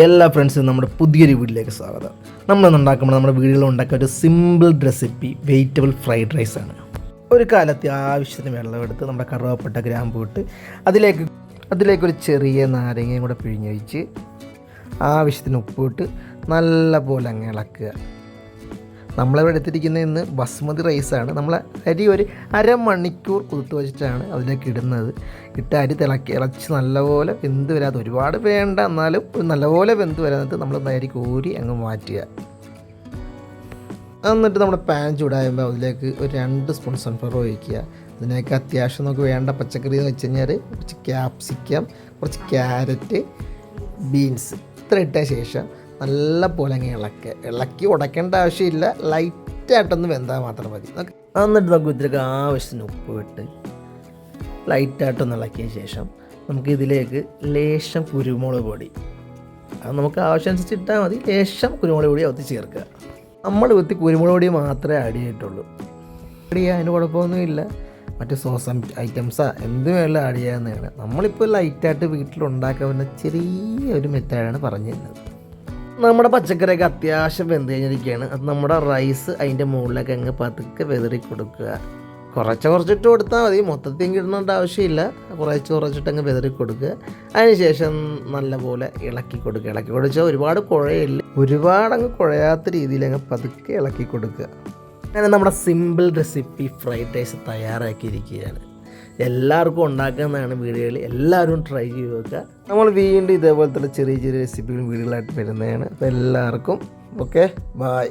എല്ലാ ഫ്രണ്ട്സും നമ്മുടെ പുതിയൊരു വീട്ടിലേക്ക് സ്വാഗതം. നമ്മളിന്ന് ഉണ്ടാക്കുമ്പോൾ നമ്മുടെ വീടുകളിൽ ഉണ്ടാക്കുന്ന ഒരു simple recipe vegetable fried rice ആണ്. ഒരു കാലത്ത് ആവശ്യത്തിന് വെള്ളമെടുത്ത് നമ്മുടെ കറുവപ്പട്ട ഗ്രാമ്പൂ ഇട്ട് അതിലേക്കൊരു ചെറിയ നാരങ്ങയും കൂടെ പിഴിഞ്ഞൊഴിച്ച് ആവശ്യത്തിന് ഉപ്പിട്ട് നല്ല പോലെ അങ്ങ് ഇളക്കുക. നമ്മളിവിടെ എടുത്തിരിക്കുന്നത് ഇന്ന് ബസ്മതി റൈസാണ്. നമ്മൾ അരി ഒരു അരമണിക്കൂർ കുതിർത്ത് വെച്ചിട്ടാണ് അതിലേക്ക് ഇടുന്നത്. ഇട്ട് അരി ഇളച്ച് നല്ലപോലെ വെന്ത് വരാതെ, ഒരുപാട് വേണ്ട എന്നാലും നല്ലപോലെ വെന്ത് വരാനായിട്ട് നമ്മൾ അരി കോരി അങ്ങ് മാറ്റുക. എന്നിട്ട് നമ്മുടെ പാൻ ചൂടാകുമ്പോൾ അതിലേക്ക് ഒരു 2 സ്പൂൺ സൺഫ്ലവർ ഒഴിക്കുക. അതിലേക്ക് അത്യാവശ്യം നമുക്ക് വേണ്ട പച്ചക്കറി എന്ന് വെച്ച് കഴിഞ്ഞാൽ കുറച്ച് ക്യാപ്സിക്കം, കുറച്ച് ക്യാരറ്റ്, ബീൻസ് ഇത്ര ഇട്ട ശേഷം നല്ല പോലെ അങ്ങ് ഇളക്കി ഉടയ്ക്കേണ്ട ആവശ്യമില്ല, ലൈറ്റായിട്ടൊന്ന് വെന്താൽ മാത്രം മതി. എന്നിട്ട് നമുക്ക് ഇതിലേക്ക് ആവശ്യത്തിന് ഉപ്പ് ഇട്ട് ലൈറ്റായിട്ടൊന്ന് ഇളക്കിയ ശേഷം നമുക്ക് ഇതിലേക്ക് ലേശം കുരുമുളക് പൊടി, അത് നമുക്ക് ആവശ്യമനുസരിച്ച് ഇട്ടാൽ മതി. ലേശം കുരുമുളക് പൊടി അകത്ത് ചേർക്കുക. നമ്മൾ വിത്ത് കുരുമുളക് പൊടി മാത്രമേ ആഡ് ചെയ്തിട്ടുള്ളൂ. ആഡ് ചെയ്യാൻ അതിന് കുഴപ്പമൊന്നുമില്ല. മറ്റ് സോസ് ഐറ്റംസാ എന്ത് വേണമെങ്കിലും ആഡ് ചെയ്യാവുന്നതാണ്. നമ്മളിപ്പോൾ ലൈറ്റായിട്ട് വീട്ടിലുണ്ടാക്കാവുന്ന ചെറിയൊരു മെത്തേഡാണ് പറഞ്ഞു തരുന്നത്. നമ്മുടെ പച്ചക്കറിയൊക്കെ അത്യാവശ്യം വെന്ത് കഴിഞ്ഞിരിക്കുകയാണ്. അത് നമ്മുടെ റൈസ് അതിൻ്റെ മുകളിലൊക്കെ അങ്ങ് പതുക്കെ വെതറി കൊടുക്കുക. കുറച്ചിട്ട് കൊടുത്താൽ മതി, മൊത്തത്തിൽ ഇടേണ്ട ആവശ്യമില്ല. കുറച്ചിട്ട് അങ്ങ് വെതറി കൊടുക്കുക. അതിനുശേഷം നല്ലപോലെ ഇളക്കി കൊടുച്ചാൽ ഒരുപാട് കുഴയില്ല, ഒരുപാട് അങ്ങ് കുഴയാത്ത രീതിയിൽ അങ്ങ് പതുക്കെ ഇളക്കി കൊടുക്കുക. അങ്ങനെ നമ്മുടെ സിമ്പിൾ റെസിപ്പി ഫ്രൈഡ് റൈസ് തയ്യാറാക്കിയിരിക്കുകയാണ്. എല്ലാവർക്കും ഉണ്ടാക്കുന്നതാണ് വീടുകളിൽ, എല്ലാവരും ട്രൈ ചെയ്ത് നോക്കുക. നമ്മൾ വീണ്ടും ഇതേപോലത്തെ ചെറിയ റെസിപ്പികളും വീടുകളായിട്ട് വരുന്നതാണ്. അപ്പോൾ എല്ലാവർക്കും ഓക്കെ, ബായ്.